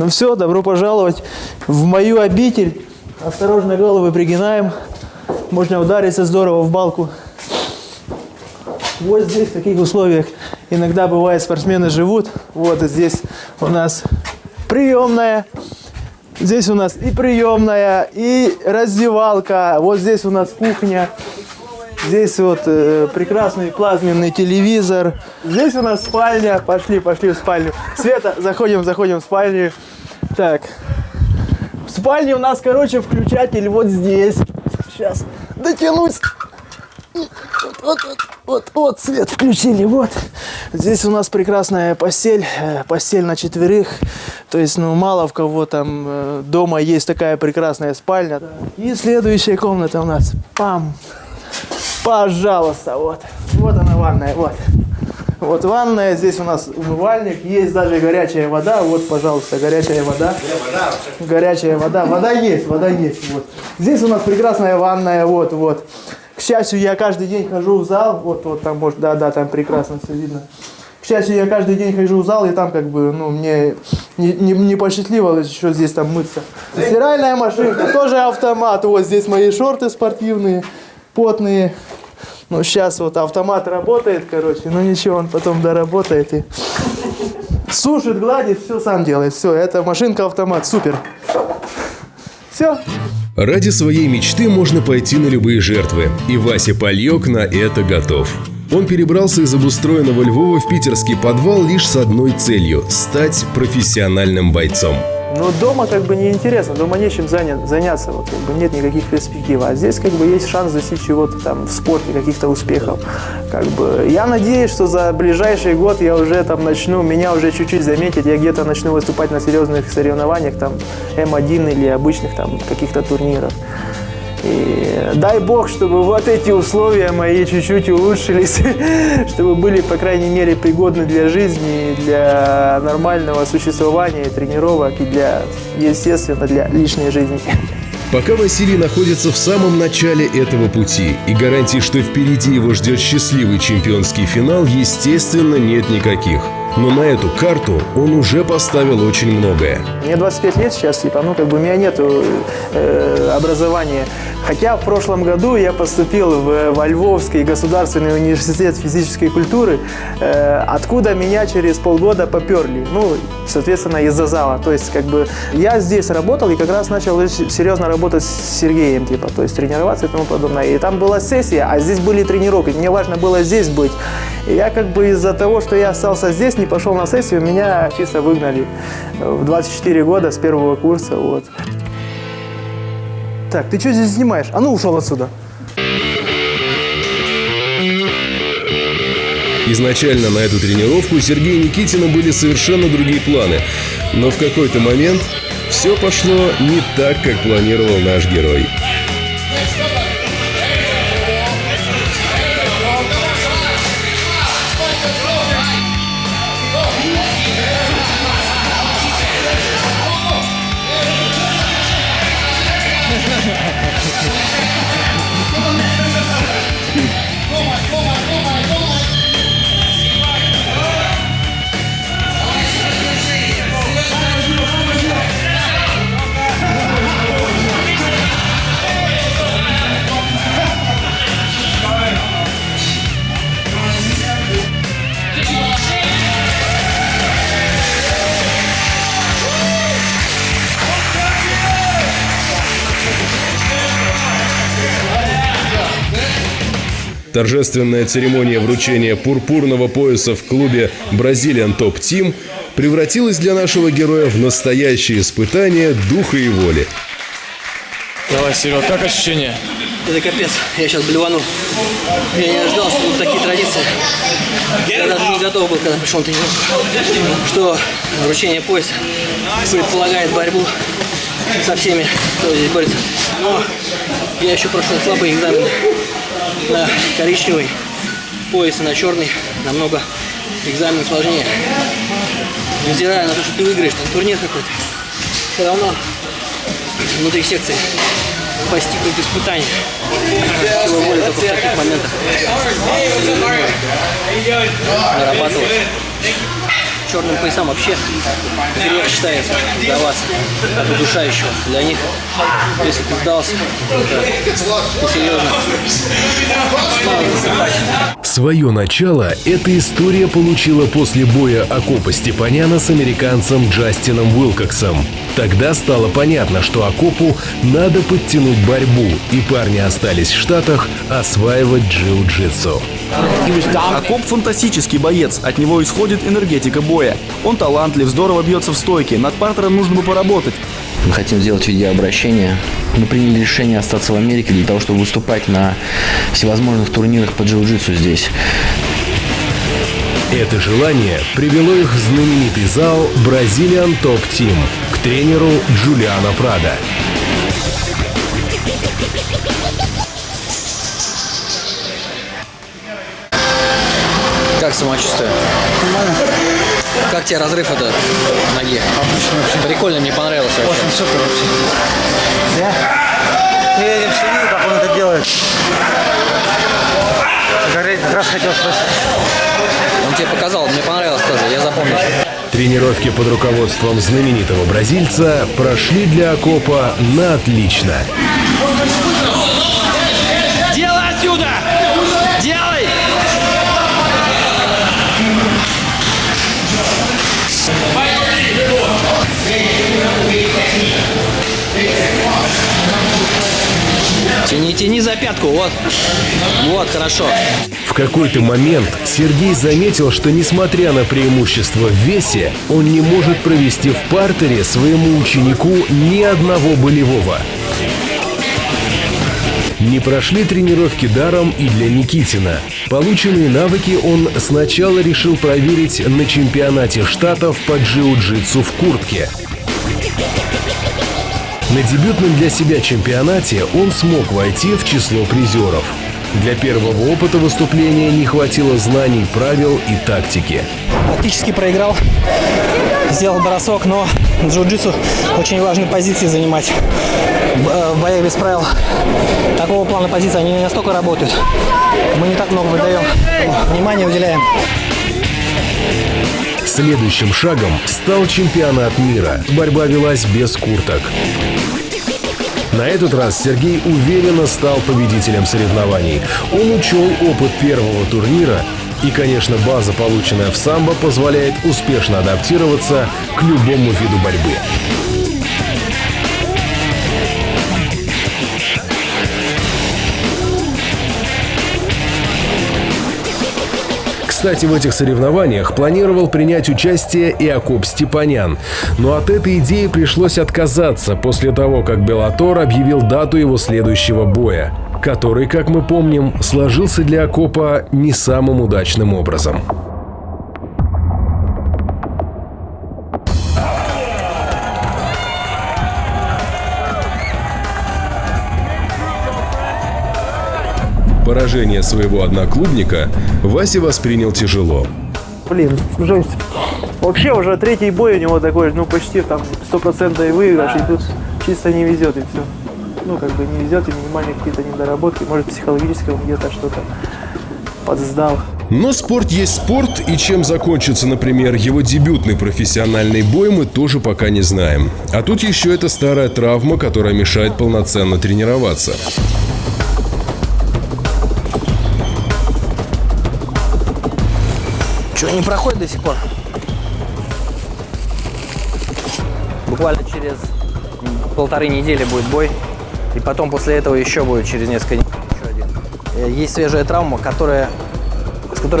Ну все, добро пожаловать в мою обитель. Осторожно, головы пригинаем. Можно удариться здорово в балку. Вот здесь, в таких условиях, иногда бывает, спортсмены живут. Вот здесь у нас приемная. Здесь у нас и приемная, и раздевалка. Вот здесь у нас кухня. Здесь вот прекрасный плазменный телевизор. Здесь у нас спальня. Пошли в спальню. Света, заходим в спальню. Так. В спальне у нас, короче, включатель вот здесь. Сейчас дотянусь. Вот, свет включили, вот. Здесь у нас прекрасная постель на 4. То есть, ну, мало в кого там дома есть такая прекрасная спальня. И следующая комната у нас, пожалуйста, вот. Вот она ванная, вот. Вот ванная, здесь у нас умывальник, есть даже горячая вода, вот, пожалуйста, горячая вода. Горячая вода, вода есть, вот. Здесь у нас прекрасная ванная, вот. К счастью, я каждый день хожу в зал, вот там, может, да, там прекрасно все видно. К счастью, я каждый день хожу в зал, и там как бы, ну, мне не посчастливилось еще здесь там мыться. Стиральная машинка, тоже автомат, вот здесь мои шорты спортивные, потные. Ну, сейчас вот автомат работает, короче, ну ничего, он потом доработает и сушит, гладит, все сам делает. Все, это машинка-автомат, супер. Все. Ради своей мечты можно пойти на любые жертвы, и Вася Пальёк на это готов. Он перебрался из обустроенного Львова в питерский подвал лишь с одной целью – стать профессиональным бойцом. Но дома как бы неинтересно, дома нечем заняться, вот, как бы нет никаких перспектив. А здесь как бы есть шанс достичь чего-то там в спорте, каких-то успехов. Как бы, я надеюсь, что за ближайший год я уже там начну, меня уже чуть-чуть заметят, я где-то начну выступать на серьезных соревнованиях, там М1 или обычных там каких-то турнирах. И дай бог, чтобы вот эти условия мои чуть-чуть улучшились, чтобы были, по крайней мере, пригодны для жизни, для нормального существования, тренировок и для, естественно, для личной жизни. Пока Василий находится в самом начале этого пути, и гарантий, что впереди его ждет счастливый чемпионский финал, естественно, нет никаких. Но на эту карту он уже поставил очень многое. Мне 25 лет сейчас, типа, ну, как бы у меня нет образования. Хотя в прошлом году я поступил во Львовский государственный университет физической культуры, откуда меня через полгода поперли, ну, соответственно, из-за зала. То есть, как бы, я здесь работал и как раз начал серьезно работать с Сергеем, типа, то есть тренироваться и тому подобное. И там была сессия, а здесь были тренировки. Мне важно было здесь быть. И я как бы из-за того, что я остался здесь, не пошел на сессию, меня чисто выгнали в 24 года с первого курса, вот. Так, ты что здесь снимаешь? А ну, ушел отсюда. Изначально на эту тренировку у Сергея Никитина были совершенно другие планы. Но в какой-то момент все пошло не так, как планировал наш герой. Торжественная церемония вручения пурпурного пояса в клубе Brazilian Top Team превратилась для нашего героя в настоящее испытание духа и воли. Давай, Серега, как ощущения? Это капец, я сейчас блевану. Я не ожидал, что будут такие традиции. Я даже не готов был, когда пришел на тренировку, что вручение пояса предполагает борьбу со всеми, кто здесь борется. Но я еще прошел слабый экзамен на коричневый пояс и на черный. Намного экзамен сложнее. Невзирая на то, что ты выиграешь, там турнир какой-то, все равно внутри секции постигнуть испытания. Сила воли только в таких моментах нарабатывалась. черным поясам вообще грех считается сдаваться. Это душа еще для них. Если ты сдался, это серьезно. Надо засыпать. Свое начало эта история получила после боя Акопа Степаняна с американцем Джастином Уилкоксом. Тогда стало понятно, что Акопу надо подтянуть борьбу, и парни остались в Штатах осваивать джиу-джитсу. Акоп фантастический боец, от него исходит энергетика боя. Он талантлив, здорово бьется в стойке, над партером нужно бы поработать. Мы хотим сделать видеообращение. Мы приняли решение остаться в Америке для того, чтобы выступать на всевозможных турнирах по джиу-джитсу здесь. Это желание привело их в знаменитый зал Brazilian Top Team к тренеру Джулиано Прадо. Как самочувствие? Нормально. Как тебе разрыв это ноги? Отлично вообще. Прикольно, мне понравилось вообще. Очень супер вообще. Я не видел, как он это делает. Как раз хотел спросить. Он тебе показал, мне понравилось тоже, я запомнил. Тренировки под руководством знаменитого бразильца прошли для Акопа на отлично. Делай отсюда! Делай! Тяни за пятку, вот. Вот, хорошо. В какой-то момент Сергей заметил, что несмотря на преимущество в весе, он не может провести в партере своему ученику ни одного болевого. Не прошли тренировки даром и для Никитина. Полученные навыки он сначала решил проверить на чемпионате Штатов по джиу-джитсу в куртке. На дебютном для себя чемпионате он смог войти в число призеров. Для первого опыта выступления не хватило знаний, правил и тактики. Практически проиграл, сделал бросок, но в джиу-джитсу очень важные позиции занимать. В боях без правил такого плана позиции они не настолько работают. Мы не так много выдаем, внимание уделяем. Следующим шагом стал чемпионат мира. Борьба велась без курток. На этот раз Сергей уверенно стал победителем соревнований. Он учел опыт первого турнира, и, конечно, база, полученная в самбо, позволяет успешно адаптироваться к любому виду борьбы. Кстати, в этих соревнованиях планировал принять участие и Акоп Степанян. Но от этой идеи пришлось отказаться после того, как Беллатор объявил дату его следующего боя, который, как мы помним, сложился для Акопа не самым удачным образом. Поражение своего одноклубника Вася воспринял тяжело. Блин, Жень, вообще уже третий бой у него такой, ну почти там 100% выигрыш, и тут чисто не везет, и все. Ну как бы не везет, и минимальные какие-то недоработки, может психологически он где-то что-то подсдал. Но спорт есть спорт, и чем закончится, например, его дебютный профессиональный бой, мы тоже пока не знаем. А тут еще эта старая травма, которая мешает полноценно тренироваться. Что, не проходит до сих пор? Буквально через 1,5 недели будет бой. И потом после этого еще будет через несколько недель еще один. Есть свежая травма, с которой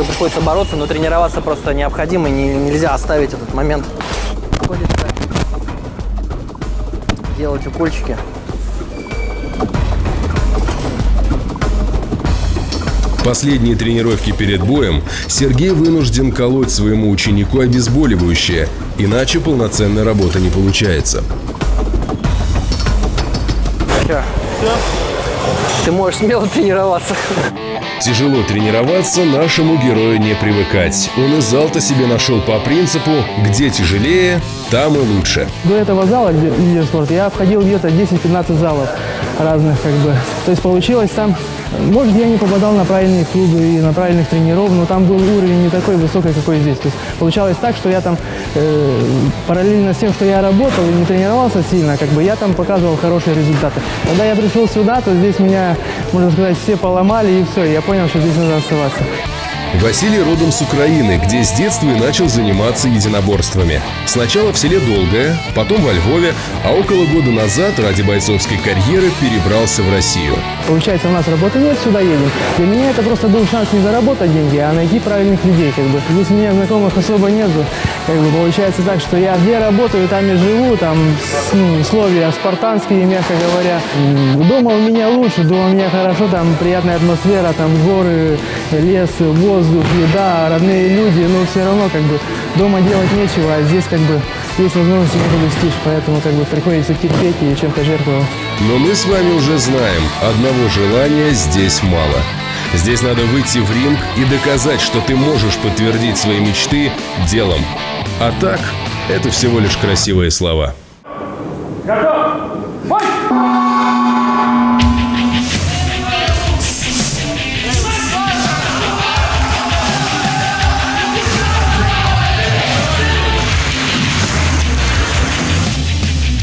приходится бороться, но тренироваться просто необходимо. Нельзя оставить этот момент. Приходится делать укольчики. Последние тренировки перед боем Сергей вынужден колоть своему ученику обезболивающее, иначе полноценной работы не получается. Все. Ты можешь смело тренироваться. Тяжело тренироваться нашему герою не привыкать. Он и зал-то себе нашел по принципу «где тяжелее, там и лучше». До этого зала, где спорт, я входил где-то 10-15 залов. разных как бы. То есть получилось там, может, я не попадал на правильные клубы и на правильных тренеров, но там был уровень не такой высокий, какой здесь. То есть получалось так, что я там параллельно с тем, что я работал и не тренировался сильно, как бы я там показывал хорошие результаты. Когда я пришел сюда, то здесь меня, можно сказать, все поломали и все, я понял, что здесь надо оставаться. Василий родом с Украины, где с детства и начал заниматься единоборствами. Сначала в селе Долгое, потом во Львове, а около года назад ради бойцовской карьеры перебрался в Россию. Получается, у нас работы нет, сюда едем. Для меня это просто был шанс не заработать деньги, а найти правильных людей. Как бы. Здесь у меня знакомых особо нету. Как бы, получается так, что я где работаю, там и живу, там условия спартанские, мягко говоря. Дома у меня лучше, дома у меня хорошо, там приятная атмосфера, там горы, лес, воздух, еда, родные люди, но все равно как бы дома делать нечего, а здесь как бы есть возможность не достичь, поэтому как бы приходится терпеть и чем-то жертвовать. Но мы с вами уже знаем, одного желания здесь мало. Здесь надо выйти в ринг и доказать, что ты можешь подтвердить свои мечты делом. А так, это всего лишь красивые слова.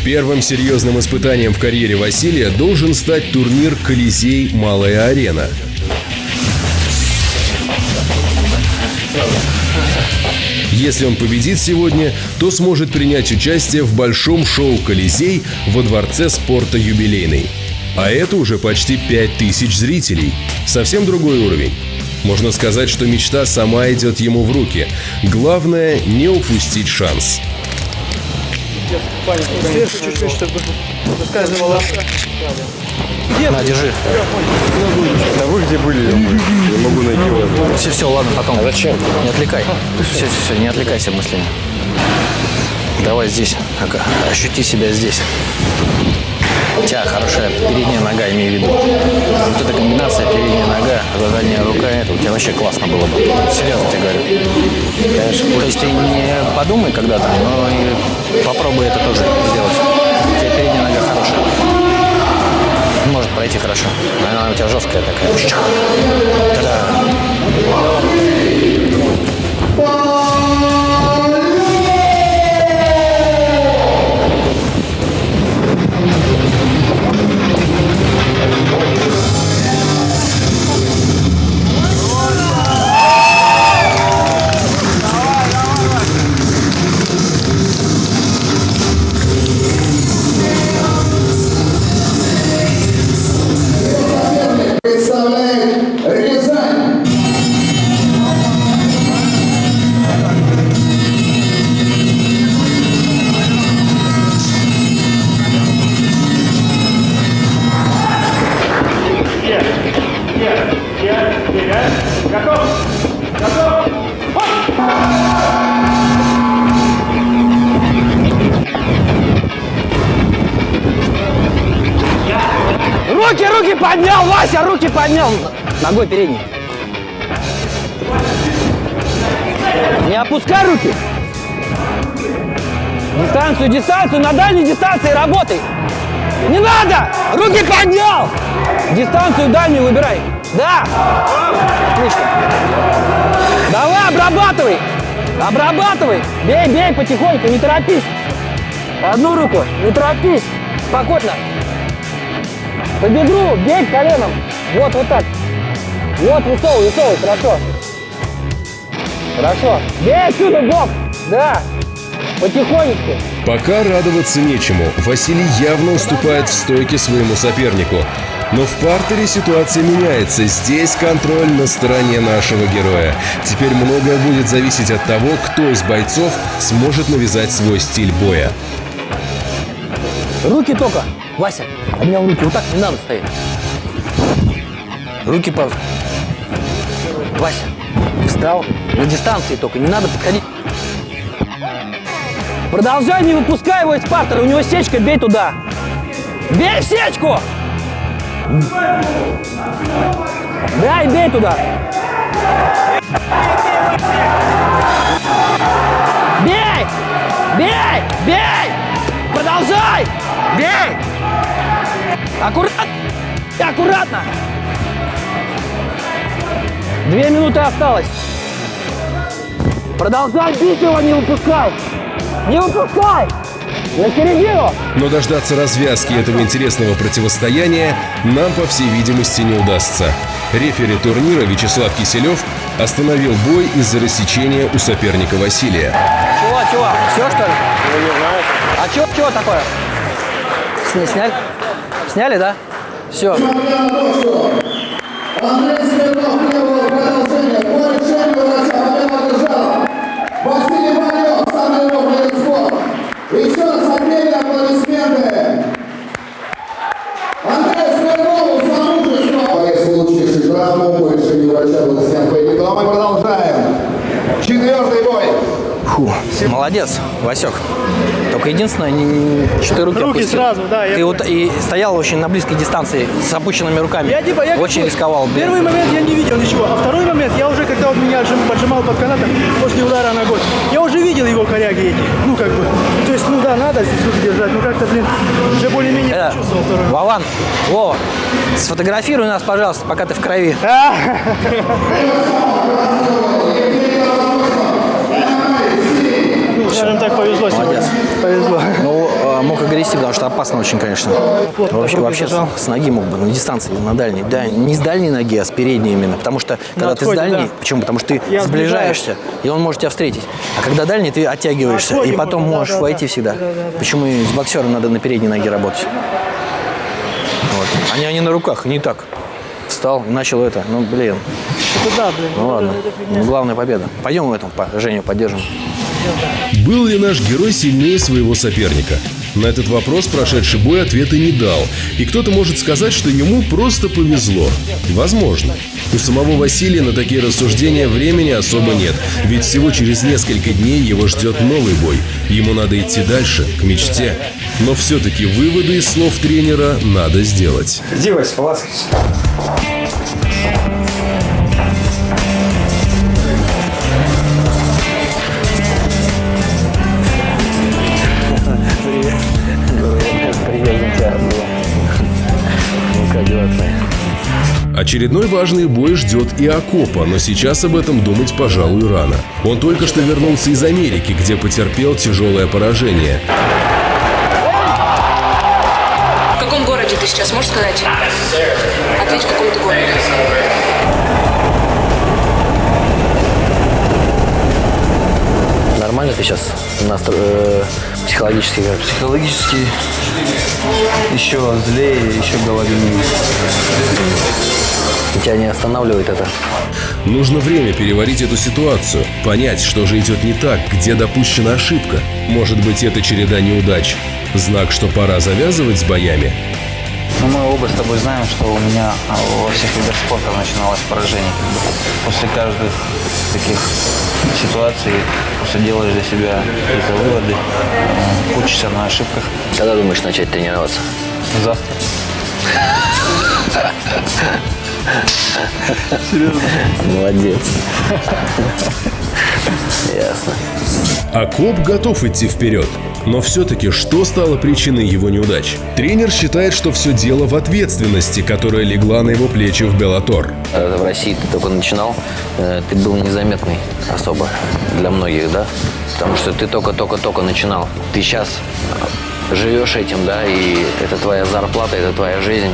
Первым серьезным испытанием в карьере Василия должен стать турнир «Колизей. Малая арена». Если он победит сегодня, то сможет принять участие в большом шоу «Колизей» во Дворце спорта «Юбилейный». А это уже почти 5000 зрителей. Совсем другой уровень. Можно сказать, что мечта сама идет ему в руки. Главное – не упустить шанс. Чуть-чуть, чтобы выскальзывала. На, держи. А вы где были? Я не могу найти вас. Все, ладно, потом. А зачем? Не отвлекай. Все, не отвлекайся мыслями. Давай здесь. Ощути себя здесь. У тебя хорошая передняя нога, имею в виду. Вот эта комбинация передняя нога, задняя рука, это у тебя вообще классно было бы. Серьезно тебе говорю. Конечно. То есть ты не подумай когда-то, но и попробуй это тоже сделать. У тебя передняя нога хорошая. Может пройти хорошо. Она у тебя жесткая такая. Та-да. Руки поднял, Вася, руки поднял. Ногой передней. Не опускай руки. Дистанцию, на дальней дистанции работай. Не надо! Руки поднял! Дистанцию дальнюю выбирай. Да. Отлично. Давай, обрабатывай. Обрабатывай. Бей потихоньку, не торопись. Одну руку, не торопись. Спокойно. По бедру, бей коленом. Вот так. Вот, высовывай, хорошо. Хорошо. Бей отсюда, бок. Да. Потихонечку. Пока радоваться нечему. Василий явно уступает в стойке своему сопернику. Но в партере ситуация меняется. Здесь контроль на стороне нашего героя. Теперь многое будет зависеть от того, кто из бойцов сможет навязать свой стиль боя. Руки только. Вася, обнял руки. Вот так не надо стоять. Руки по... Вася, встал. На дистанции только. Не надо подходить. Продолжай, не выпускай его из партера. У него сечка, бей туда. Бей в сечку! Да, и бей туда. Бей! Бей! Бей! Продолжай! Бей! Аккуратно! И аккуратно. 2 минуты осталось. Продолжай бить его, не выпускай. Не выпускай. На середину. Но дождаться развязки этого интересного противостояния нам, по всей видимости, не удастся. Рефери турнира Вячеслав Киселев остановил бой из-за рассечения у соперника Василия. Чего? Все, что ли? Я не знаю. А чего такое? Сняли? Сняли, да? Все. Андрей Смирнов требовал продолжения. По решению врача Валерия держала. Василий Валерьев, самый ровный спорт. Еще раз отдельные аплодисменты. Андрей Смирнову за мужество. Если лучших игроков по решению врача было снят поединок. А мы продолжаем. 4-й бой. Фу, молодец, Васек. Только единственное, что ты руки опустил. Сразу, да. Ты вот и стоял очень на близкой дистанции с опущенными руками. Я очень рисковал. Первый момент я не видел ничего, а второй момент я уже, когда он меня поджимал под канатом после удара ногой, я уже видел его коряги эти. Ну, как бы. То есть, ну да, надо здесь руки держать, но как-то, блин, уже более-менее почувствовал второй. Вован, Вова, сфотографируй нас, пожалуйста, пока ты в крови. Скажем так, повезло сегодня. Повезло. Ну, мог огрести, потому что опасно очень, конечно. Вообще с ноги мог бы, на дистанции, на дальней. Да, не с дальней ноги, а с передней именно. Потому что, когда ты с дальней, да. Почему? Потому что ты сближаешься, и он может тебя встретить. А когда дальний, ты оттягиваешься, и потом можешь войти всегда. Почему и с боксером надо на передней ноге работать? Вот. Они на руках, не так. Встал и начал это. Ну, блин. Это да, блин. Ну, ладно. Ну, главная победа. Пойдем в этом, Женю поддержим. Был ли наш герой сильнее своего соперника? На этот вопрос прошедший бой ответа не дал. И кто-то может сказать, что ему просто повезло. Возможно. У самого Василия на такие рассуждения времени особо нет. Ведь всего через несколько дней его ждет новый бой. Ему надо идти дальше, к мечте. Но все-таки выводы из слов тренера надо сделать. Иди, Вась, поласкайся. Очередной важный бой ждет и Акопа, но сейчас об этом думать, пожалуй, рано. Он только что вернулся из Америки, где потерпел тяжелое поражение. В каком городе ты сейчас, можешь сказать? Ответь, в каком ты городе. Нормально ты сейчас психологически как? Психологически еще злее, еще головенее. Тебя не останавливает это? Нужно время переварить эту ситуацию, понять, что же идет не так, где допущена ошибка. Может быть, это череда неудач. Знак, что пора завязывать с боями. Но мы оба с тобой знаем, что у меня во всех видах спорта начиналось поражение. После каждых таких ситуаций просто делаешь для себя какие-то выводы, учишься на ошибках. Когда думаешь начать тренироваться? Завтра. Серьезно? Молодец. Ясно. Акоп готов идти вперед. Но все-таки что стало причиной его неудач? Тренер считает, что все дело в ответственности, которая легла на его плечи в Беллатор. В России ты только начинал, ты был незаметный особо для многих, да? Потому что ты только начинал. Ты сейчас живешь этим, да, и это твоя зарплата, это твоя жизнь,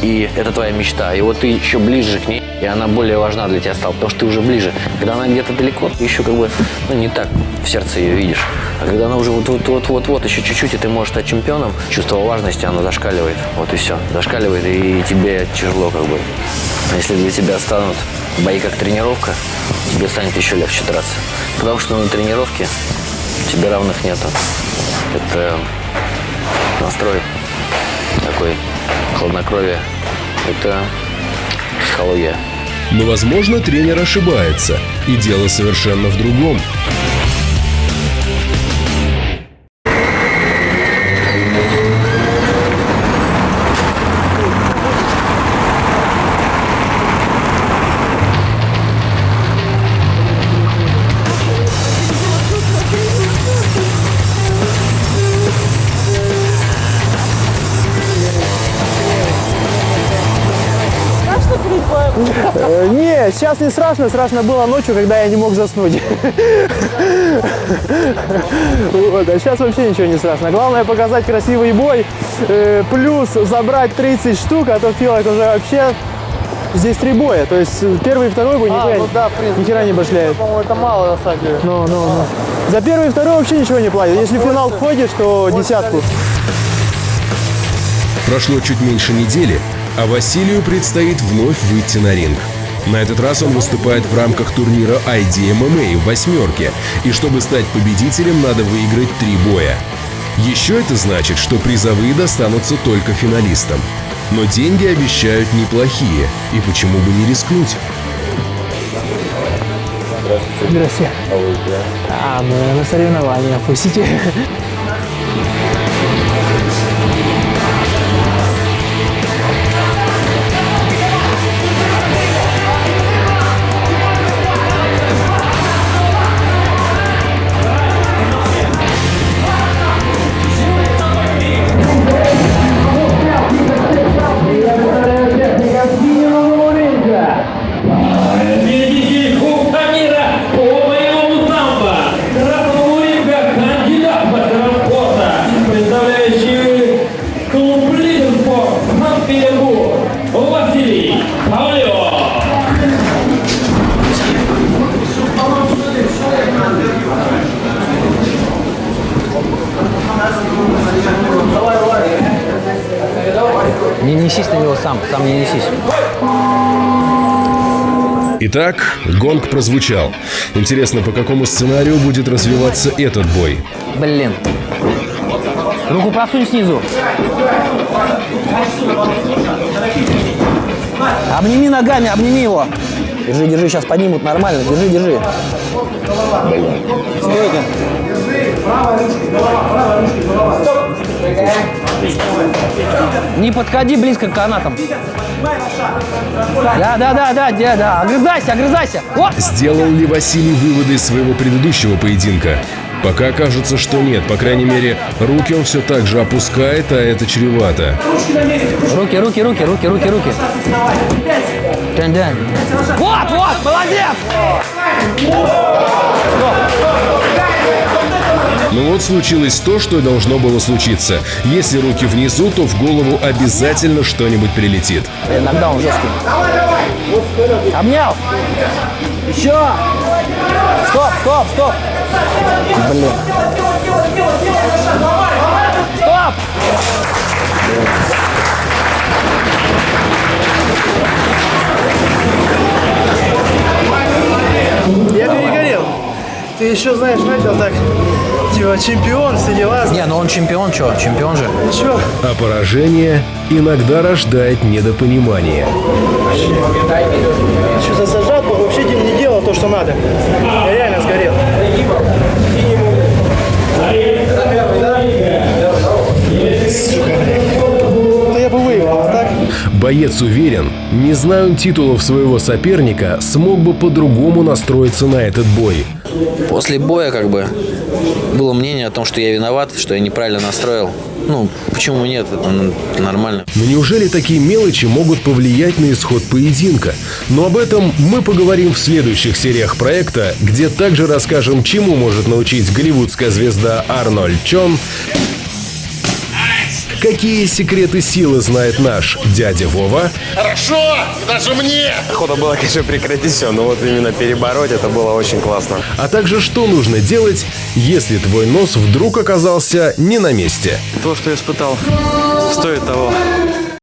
и это твоя мечта. И вот ты еще ближе к ней, и она более важна для тебя стала, потому что ты уже ближе. Когда она где-то далеко, ты еще как бы, не так в сердце ее видишь. А когда она уже вот, еще чуть-чуть, и ты можешь стать чемпионом, чувство важности, оно зашкаливает. Вот и все. Зашкаливает, и тебе тяжело как бы. А если для тебя станут бои как тренировка, тебе станет еще легче драться. Потому что на тренировке тебе равных нету. Это настрой такой, хладнокровие. Это психология. Но, возможно, тренер ошибается. И дело совершенно в другом. Не, сейчас не страшно. Страшно было ночью, когда я не мог заснуть. Вот, а сейчас вообще ничего не страшно. Главное показать красивый бой. Плюс забрать 30 штук, а то Филок уже вообще... Здесь 3 боя, то есть первый и второй бой ни хера не башляет. Это мало на самом деле. За первый и второй вообще ничего не платят. Если в финал входишь, то 10-ку. Прошло чуть меньше недели, а Василию предстоит вновь выйти на ринг. На этот раз он выступает в рамках турнира IDMMA в 8-ке, и чтобы стать победителем, надо выиграть 3 боя. Еще это значит, что призовые достанутся только финалистам. Но деньги обещают неплохие, и почему бы не рискнуть? Здравствуйте. А вы где? Мы на соревнования, пустите. Не несись на него сам не несись. Итак, гонг прозвучал. Интересно, по какому сценарию будет развиваться этот бой? Блин. Руку просунь снизу. Обними ногами, обними его. Держи, сейчас поднимут нормально. Держи. Стойка. Не подходи близко к канатам. Да. Огрызайся. О! Сделал ли Василий выводы из своего предыдущего поединка? Пока кажется, что нет. По крайней мере, руки он все так же опускает, а это чревато. Руки. Вот, молодец! Но вот случилось то, что должно было случиться. Если руки внизу, то в голову обязательно что-нибудь прилетит. Иногда он жесткий. Обнял! Еще! Стоп! Блин. Стоп! Я перегорел. Ты еще, знаешь, начал так, типа, чемпион, все дела. Не, ну он чемпион же. Ничего. А поражение иногда рождает недопонимание. Что-то зажат был, вообще не делал то, что надо. Я реально сгорел. Сука, блядь. Я бы выиграл, а так? Боец уверен, не зная он титулов своего соперника, смог бы по-другому настроиться на этот бой. После боя было мнение о том, что я виноват, что я неправильно настроил. Почему нет? Это нормально. Но неужели такие мелочи могут повлиять на исход поединка? Но об этом мы поговорим в следующих сериях проекта, где также расскажем, чему может научить голливудская звезда Арнольд Чон, какие секреты силы знает наш дядя Вова. Хорошо, даже мне! Охота было, конечно, прекратить все, но вот именно перебороть это было очень классно. А также, что нужно делать, если твой нос вдруг оказался не на месте. То, что я испытал, стоит того.